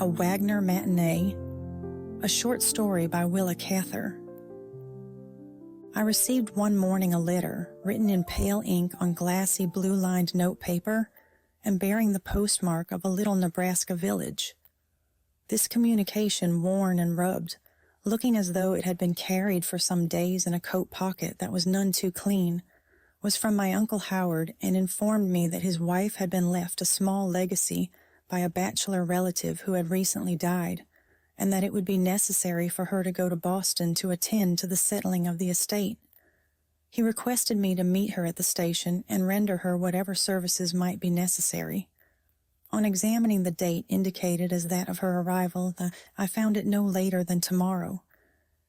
A Wagner Matinee, a short story by Willa Cather. I received one morning a letter written in pale ink on glassy blue-lined notepaper and bearing the postmark of a little Nebraska village. This communication, worn and rubbed, looking as though it had been carried for some days in a coat pocket that was none too clean, was from my Uncle Howard and informed me that his wife had been left a small legacy by a bachelor relative who had recently died, and that it would be necessary for her to go to Boston to attend to the settling of the estate. He requested me to meet her at the station and render her whatever services might be necessary. On examining the date indicated as that of her arrival, I found it no later than tomorrow.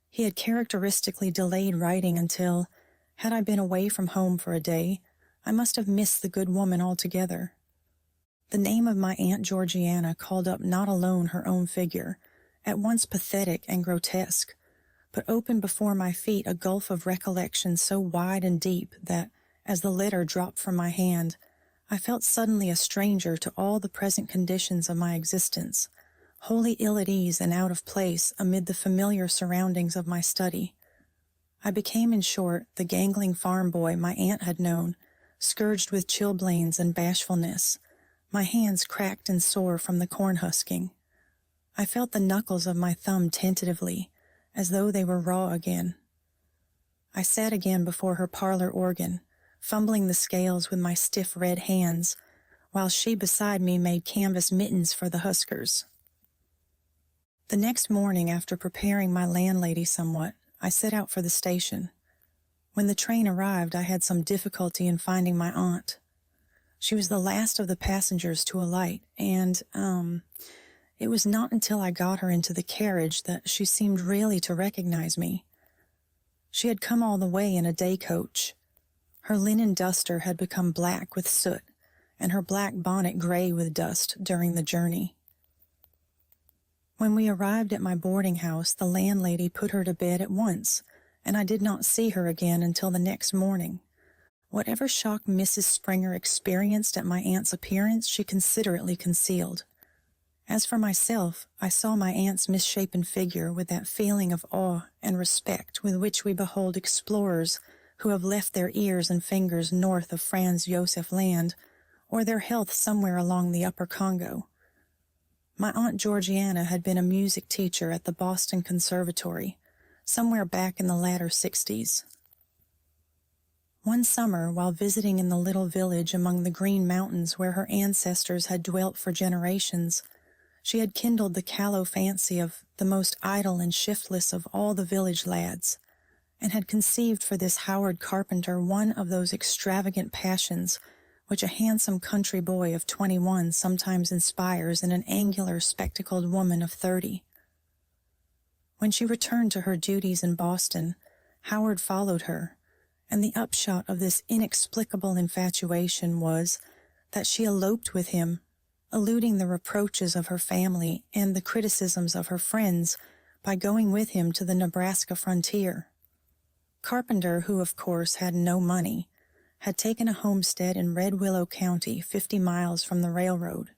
He had characteristically delayed writing until, had I been away from home for a day, I must have missed the good woman altogether. The name of my Aunt Georgiana called up not alone her own figure, at once pathetic and grotesque, but opened before my feet a gulf of recollection so wide and deep that, as the letter dropped from my hand, I felt suddenly a stranger to all the present conditions of my existence, wholly ill at ease and out of place amid the familiar surroundings of my study. I became, in short, the gangling farm boy my aunt had known, scourged with chilblains and bashfulness, my hands cracked and sore from the corn husking. I felt the knuckles of my thumb tentatively, as though they were raw again. I sat again before her parlor organ, fumbling the scales with my stiff red hands, while she beside me made canvas mittens for the huskers. The next morning, after preparing my landlady somewhat, I set out for the station. When the train arrived, I had some difficulty in finding my aunt. She was the last of the passengers to alight, and, it was not until I got her into the carriage that she seemed really to recognize me. She had come all the way in a day coach. Her linen duster had become black with soot, and her black bonnet gray with dust during the journey. When we arrived at my boarding house, the landlady put her to bed at once, and I did not see her again until the next morning. Whatever shock Mrs. Springer experienced at my aunt's appearance, she considerately concealed. As for myself, I saw my aunt's misshapen figure with that feeling of awe and respect with which we behold explorers who have left their ears and fingers north of Franz Josef Land, or their health somewhere along the upper Congo. My Aunt Georgiana had been a music teacher at the Boston Conservatory, somewhere back in the latter 60s. One summer, while visiting in the little village among the green mountains where her ancestors had dwelt for generations, she had kindled the callow fancy of the most idle and shiftless of all the village lads, and had conceived for this Howard carpenter one of those extravagant passions which a handsome country boy of 21 sometimes inspires in an angular, spectacled woman of 30. When she returned to her duties in Boston, Howard followed her, and the upshot of this inexplicable infatuation was that she eloped with him, eluding the reproaches of her family and the criticisms of her friends by going with him to the Nebraska frontier. Carpenter, who of course had no money, had taken a homestead in Red Willow County, 50 miles from the railroad.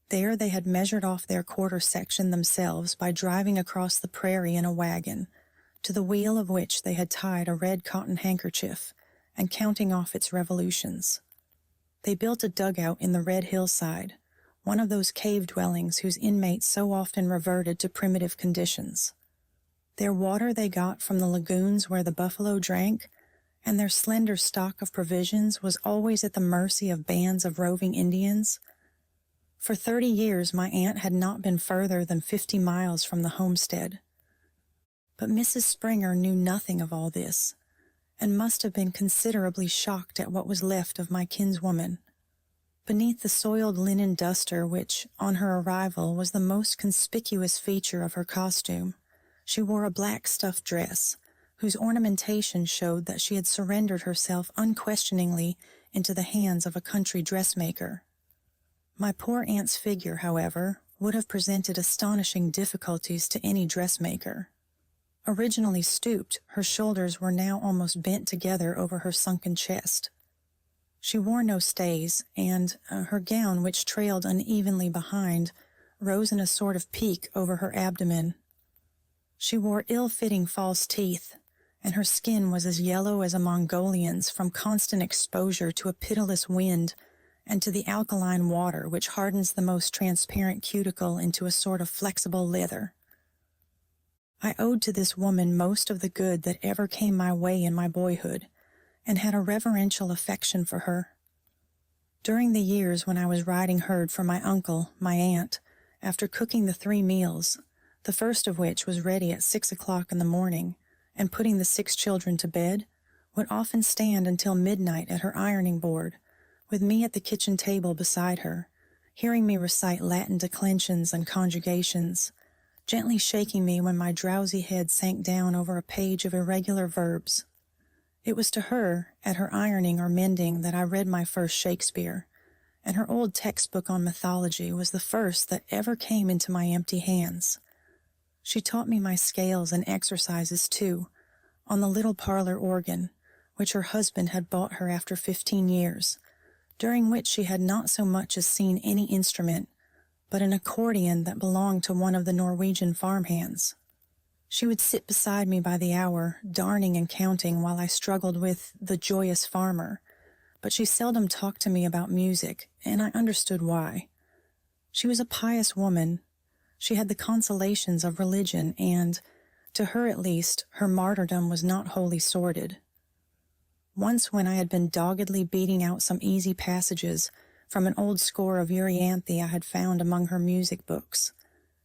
There they had measured off their quarter section themselves by driving across the prairie in a wagon, to the wheel of which they had tied a red cotton handkerchief, and counting off its revolutions. They built a dugout in the red hillside, one of those cave dwellings whose inmates so often reverted to primitive conditions. Their water they got from the lagoons where the buffalo drank, and their slender stock of provisions was always at the mercy of bands of roving Indians. For 30 years my aunt had not been further than 50 miles from the homestead. But Mrs. Springer knew nothing of all this, and must have been considerably shocked at what was left of my kinswoman. Beneath the soiled linen duster which, on her arrival, was the most conspicuous feature of her costume, she wore a black stuff dress, whose ornamentation showed that she had surrendered herself unquestioningly into the hands of a country dressmaker. My poor aunt's figure, however, would have presented astonishing difficulties to any dressmaker. Originally stooped, her shoulders were now almost bent together over her sunken chest. She wore no stays, and her gown, which trailed unevenly behind, rose in a sort of peak over her abdomen. She wore ill-fitting false teeth, and her skin was as yellow as a Mongolian's from constant exposure to a pitiless wind and to the alkaline water which hardens the most transparent cuticle into a sort of flexible leather. I owed to this woman most of the good that ever came my way in my boyhood, and had a reverential affection for her. During the years when I was riding herd for my uncle, my aunt, after cooking the 3 meals, the first of which was ready at 6 o'clock in the morning, and putting the 6 children to bed, would often stand until midnight at her ironing board, with me at the kitchen table beside her, hearing me recite Latin declensions and conjugations, gently shaking me when my drowsy head sank down over a page of irregular verbs. It was to her, at her ironing or mending, that I read my first Shakespeare, and her old textbook on mythology was the first that ever came into my empty hands. She taught me my scales and exercises, too, on the little parlor organ, which her husband had bought her after 15 years, during which she had not so much as seen any instrument, but an accordion that belonged to one of the Norwegian farmhands. She would sit beside me by the hour, darning and counting while I struggled with The Joyous Farmer, but she seldom talked to me about music, and I understood why. She was a pious woman. She had the consolations of religion, and, to her at least, her martyrdom was not wholly sordid. Once when I had been doggedly beating out some easy passages from an old score of Euryanthe I had found among her music books,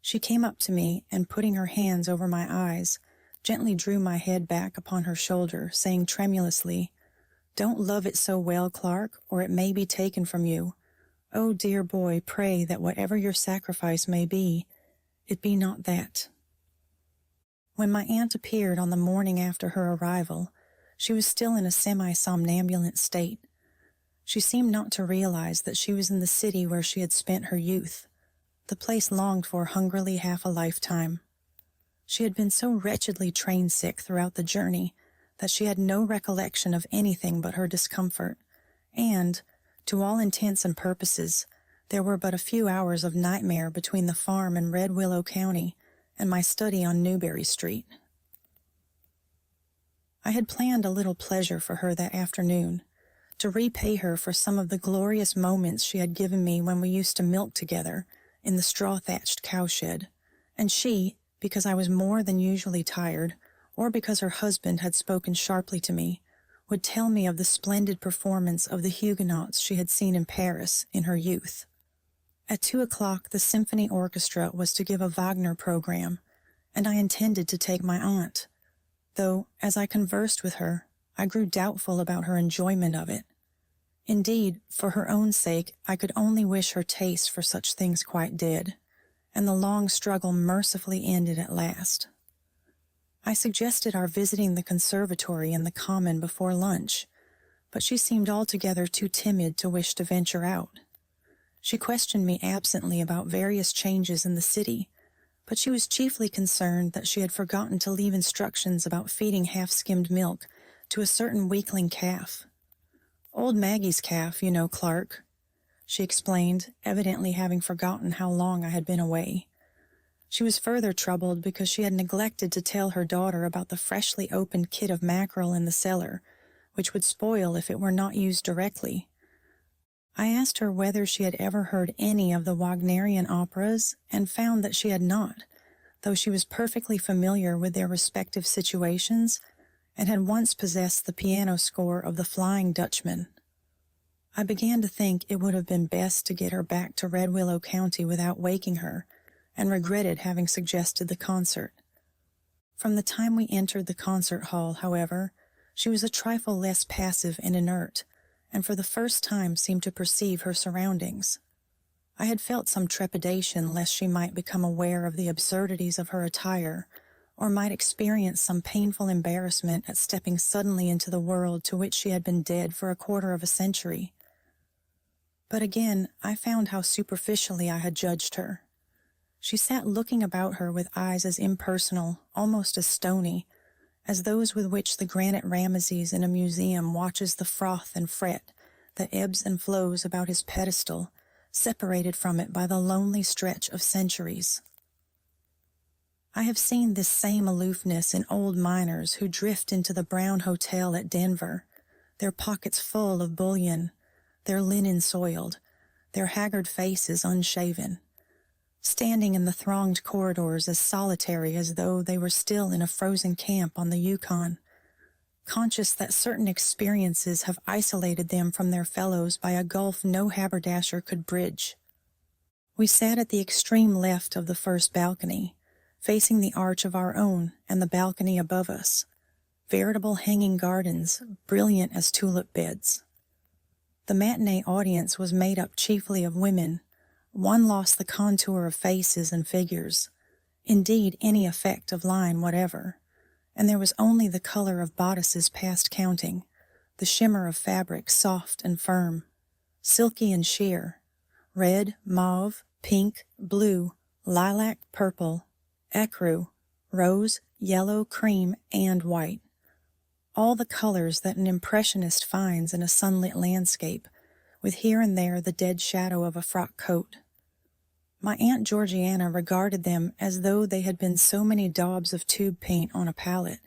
she came up to me and, putting her hands over my eyes, gently drew my head back upon her shoulder, saying tremulously, "Don't love it so well, Clark, or it may be taken from you. Oh, dear boy, pray that whatever your sacrifice may be, it be not that." When my aunt appeared on the morning after her arrival, she was still in a semi-somnambulant state. She seemed not to realize that she was in the city where she had spent her youth, the place longed for hungrily half a lifetime. She had been so wretchedly train-sick throughout the journey that she had no recollection of anything but her discomfort, and, to all intents and purposes, there were but a few hours of nightmare between the farm in Red Willow County and my study on Newberry Street. I had planned a little pleasure for her that afternoon, to repay her for some of the glorious moments she had given me when we used to milk together in the straw-thatched cowshed, and she, because I was more than usually tired, or because her husband had spoken sharply to me, would tell me of the splendid performance of the Huguenots she had seen in Paris in her youth. At 2 o'clock the symphony orchestra was to give a Wagner program, and I intended to take my aunt, though, as I conversed with her, I grew doubtful about her enjoyment of it. Indeed, for her own sake, I could only wish her taste for such things quite dead, and the long struggle mercifully ended at last. I suggested our visiting the conservatory and the common before lunch, but she seemed altogether too timid to wish to venture out. She questioned me absently about various changes in the city, but she was chiefly concerned that she had forgotten to leave instructions about feeding half-skimmed milk to a certain weakling calf. "Old Maggie's calf, you know, Clark," she explained, evidently having forgotten how long I had been away. She was further troubled because she had neglected to tell her daughter about the freshly opened kit of mackerel in the cellar, which would spoil if it were not used directly. I asked her whether she had ever heard any of the Wagnerian operas, and found that she had not, though she was perfectly familiar with their respective situations, and had once possessed the piano score of the Flying Dutchman. I began to think it would have been best to get her back to Red Willow County without waking her, and regretted having suggested the concert. From the time we entered the concert hall, however, she was a trifle less passive and inert, and for the first time seemed to perceive her surroundings. I had felt some trepidation lest she might become aware of the absurdities of her attire, or might experience some painful embarrassment at stepping suddenly into the world to which she had been dead for a quarter of a century. But again, I found how superficially I had judged her. She sat looking about her with eyes as impersonal, almost as stony, as those with which the granite Rameses in a museum watches the froth and fret that ebbs and flows about his pedestal separated from it by the lonely stretch of centuries. I have seen this same aloofness in old miners who drift into the Brown Hotel at Denver, their pockets full of bullion, their linen soiled, their haggard faces unshaven, standing in the thronged corridors as solitary as though they were still in a frozen camp on the Yukon, conscious that certain experiences have isolated them from their fellows by a gulf no haberdasher could bridge. We sat at the extreme left of the first balcony, facing the arch of our own and the balcony above us, veritable hanging gardens, brilliant as tulip beds. The matinee audience was made up chiefly of women. One lost the contour of faces and figures, indeed any effect of line whatever, and there was only the color of bodices past counting, the shimmer of fabric soft and firm, silky and sheer, red, mauve, pink, blue, lilac, purple, ecru, rose, yellow, cream, and white. All the colors that an impressionist finds in a sunlit landscape, with here and there the dead shadow of a frock coat. My Aunt Georgiana regarded them as though they had been so many daubs of tube paint on a palette.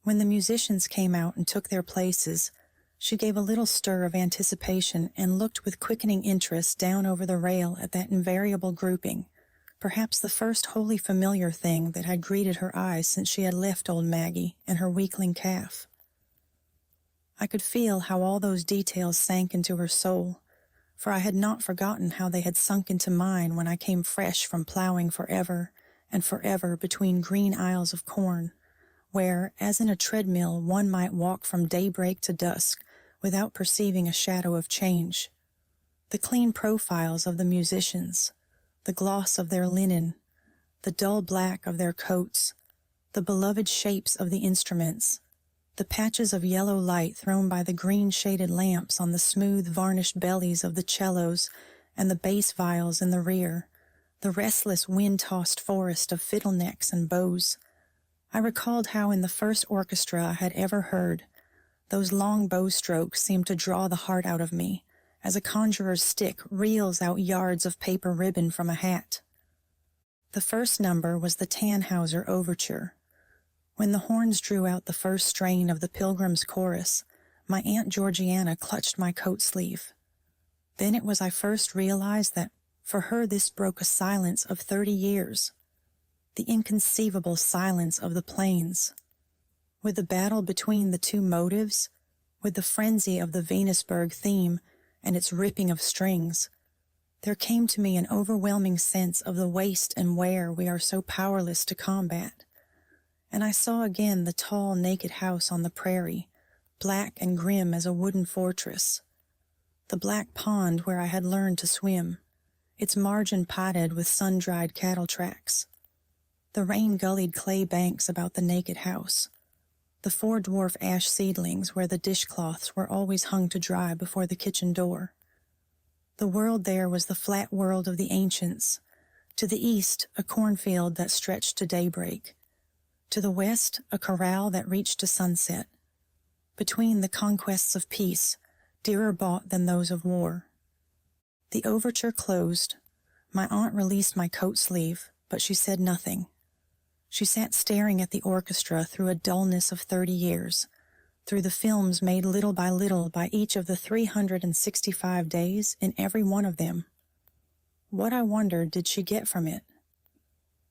When the musicians came out and took their places, she gave a little stir of anticipation and looked with quickening interest down over the rail at that invariable grouping, perhaps the first wholly familiar thing that had greeted her eyes since she had left old Maggie and her weakling calf. I could feel how all those details sank into her soul, for I had not forgotten how they had sunk into mine when I came fresh from plowing forever and forever between green aisles of corn, where, as in a treadmill, one might walk from daybreak to dusk without perceiving a shadow of change. The clean profiles of the musicians, the gloss of their linen, the dull black of their coats, the beloved shapes of the instruments, the patches of yellow light thrown by the green-shaded lamps on the smooth, varnished bellies of the cellos and the bass viols in the rear, the restless, wind-tossed forest of fiddle-necks and bows. I recalled how in the first orchestra I had ever heard, those long bow strokes seemed to draw the heart out of me, as a conjurer's stick reels out yards of paper ribbon from a hat. The first number was the Tannhauser Overture. When the horns drew out the first strain of the Pilgrim's Chorus, my Aunt Georgiana clutched my coat sleeve. Then it was I first realized that for her this broke a silence of 30 years, the inconceivable silence of the plains. With the battle between the two motives, with the frenzy of the Venusberg theme and its ripping of strings, there came to me an overwhelming sense of the waste and wear we are so powerless to combat. And I saw again the tall, naked house on the prairie, black and grim as a wooden fortress, the black pond where I had learned to swim, its margin potted with sun-dried cattle tracks, the rain-gullied clay banks about the naked house, the 4 dwarf ash seedlings where the dishcloths were always hung to dry before the kitchen door. The world there was the flat world of the ancients, to the east a cornfield that stretched to daybreak, to the west a corral that reached to sunset, between the conquests of peace, dearer bought than those of war. The overture closed. My aunt released my coat sleeve, but she said nothing. She sat staring at the orchestra through a dullness of 30 years, through the films made little by each of the 365 days in every one of them. What, I wondered, did she get from it?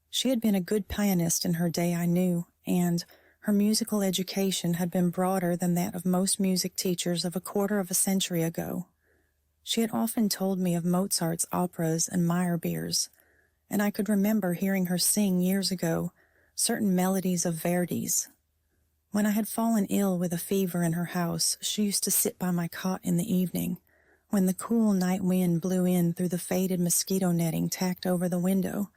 She had been a good pianist in her day, I knew, and her musical education had been broader than that of most music teachers of a quarter of a century ago. She had often told me of Mozart's operas and Meyerbeer's, and I could remember hearing her sing years ago certain melodies of Verdi's. When I had fallen ill with a fever in her house, she used to sit by my cot in the evening, when the cool night wind blew in through the faded mosquito netting tacked over the window,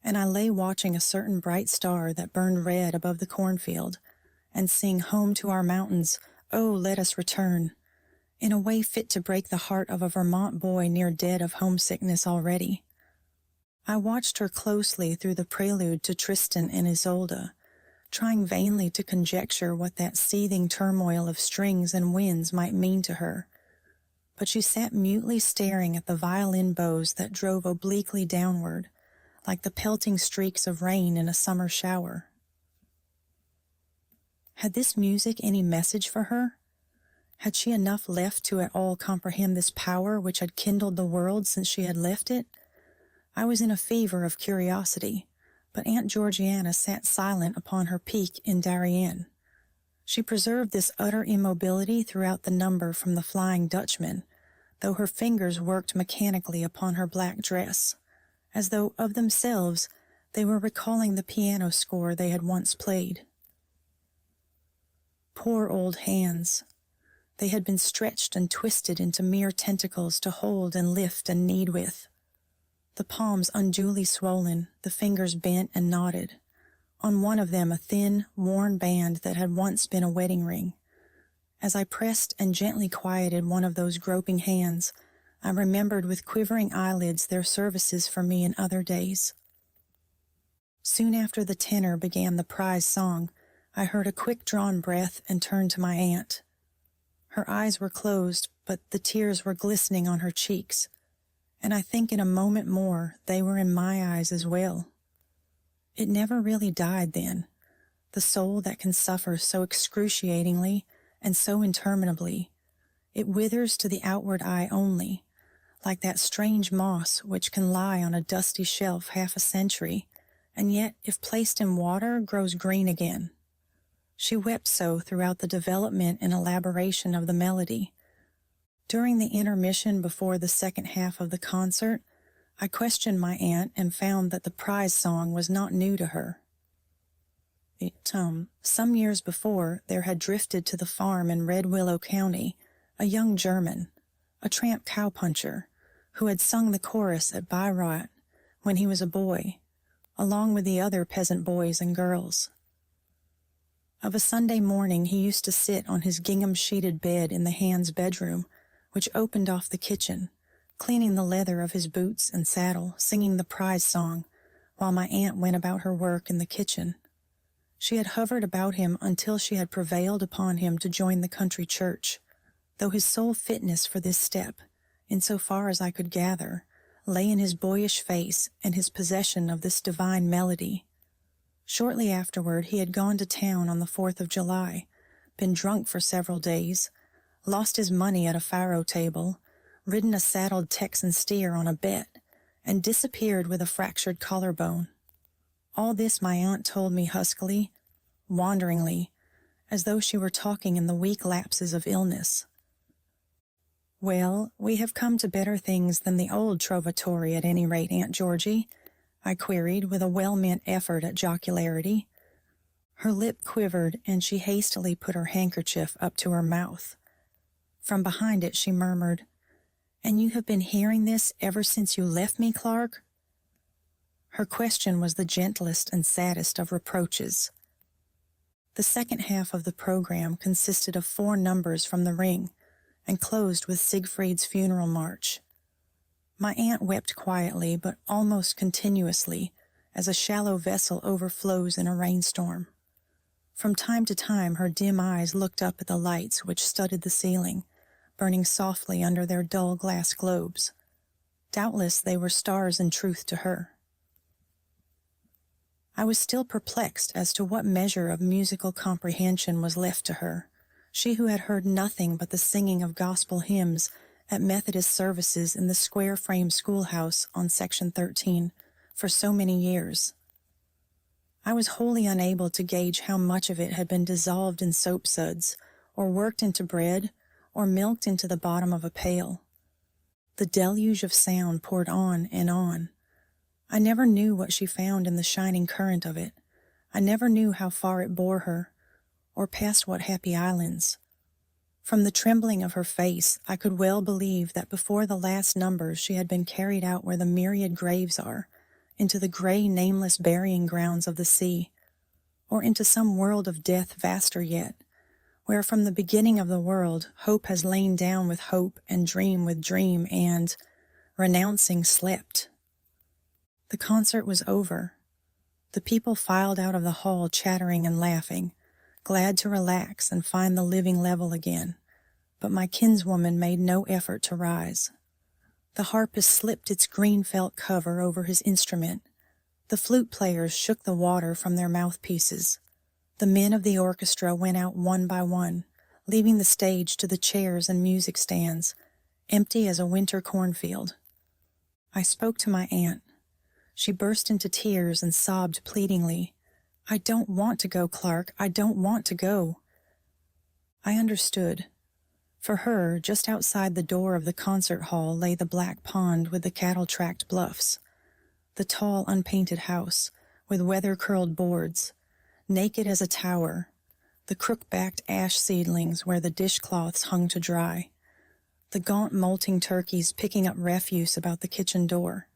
and I lay watching a certain bright star that burned red above the cornfield, and sing Home to Our Mountains, Oh, Let Us Return, in a way fit to break the heart of a Vermont boy near dead of homesickness already. I watched her closely through the prelude to Tristan and Isolde, trying vainly to conjecture what that seething turmoil of strings and winds might mean to her. but she sat mutely staring at the violin bows that drove obliquely downward, like the pelting streaks of rain in a summer shower. Had this music any message for her? Had she enough left to at all comprehend this power which had kindled the world since she had left it? I was in a fever of curiosity, but Aunt Georgiana sat silent upon her peak in Darien. She preserved this utter immobility throughout the number from the Flying Dutchman, though her fingers worked mechanically upon her black dress, as though of themselves they were recalling the piano score they had once played. Poor old hands. They had been stretched and twisted into mere tentacles to hold and lift and knead with. The palms unduly swollen, the fingers bent and knotted. On one of them a thin, worn band that had once been a wedding ring. As I pressed and gently quieted one of those groping hands, I remembered with quivering eyelids their services for me in other days. Soon after the tenor began the prize song, I heard a quick-drawn breath and turned to my aunt. Her eyes were closed, but the tears were glistening on her cheeks, and I think in a moment more they were in my eyes as well. It never really died then, the soul that can suffer so excruciatingly and so interminably. It withers to the outward eye only, like that strange moss which can lie on a dusty shelf half a century, and yet, if placed in water, grows green again. She wept so throughout the development and elaboration of the melody. During the intermission before the second half of the concert, I questioned my aunt and found that the prize song was not new to her. Some years before, there had drifted to the farm in Red Willow County a young German, a tramp cowpuncher, who had sung the chorus at Bayreuth when he was a boy, along with the other peasant boys and girls. Of a Sunday morning he used to sit on his gingham-sheeted bed in the Hand's bedroom, which opened off the kitchen, cleaning the leather of his boots and saddle, singing the prize song, while my aunt went about her work in the kitchen. She had hovered about him until she had prevailed upon him to join the country church, though his sole fitness for this step, in so far as I could gather, lay in his boyish face and his possession of this divine melody. Shortly afterward, he had gone to town on the 4th of July, been drunk for several days, lost his money at a faro table, ridden a saddled Texan steer on a bet, and disappeared with a fractured collarbone. All this my aunt told me huskily, wanderingly, as though she were talking in the weak lapses of illness. "Well, we have come to better things than the old Trovatore at any rate, Aunt Georgie," I queried with a well-meant effort at jocularity. Her lip quivered, and she hastily put her handkerchief up to her mouth. From behind it she murmured, "And you have been hearing this ever since you left me, Clark?" Her question was the gentlest and saddest of reproaches. The second half of the program consisted of 4 numbers from the Ring, and closed with Siegfried's funeral march. My aunt wept quietly, but almost continuously, as a shallow vessel overflows in a rainstorm. From time to time her dim eyes looked up at the lights which studded the ceiling, burning softly under their dull glass globes. Doubtless they were stars in truth to her. I was still perplexed as to what measure of musical comprehension was left to her, she who had heard nothing but the singing of gospel hymns at Methodist services in the square-frame schoolhouse on Section 13 for so many years. I was wholly unable to gauge how much of it had been dissolved in soap suds, or worked into bread, or milked into the bottom of a pail. The deluge of sound poured on and on. I never knew what she found in the shining current of it. I never knew how far it bore her, or past what happy islands. From the trembling of her face, I could well believe that before the last numbers she had been carried out where the myriad graves are, into the gray, nameless burying grounds of the sea, or into some world of death vaster yet, where from the beginning of the world hope has lain down with hope and dream with dream and, renouncing, slept. The concert was over. The people filed out of the hall chattering and laughing, glad to relax and find the living level again, but my kinswoman made no effort to rise. The harpist slipped its green felt cover over his instrument. The flute players shook the water from their mouthpieces. The men of the orchestra went out one by one, leaving the stage to the chairs and music stands, empty as a winter cornfield. I spoke to my aunt. She burst into tears and sobbed pleadingly, "I don't want to go, Clark. I don't want to go." I understood. For her, just outside the door of the concert hall lay the black pond with the cattle-tracked bluffs, the tall, unpainted house with weather-curled boards, naked as a tower, the crook-backed ash seedlings where the dishcloths hung to dry, the gaunt molting turkeys picking up refuse about the kitchen door.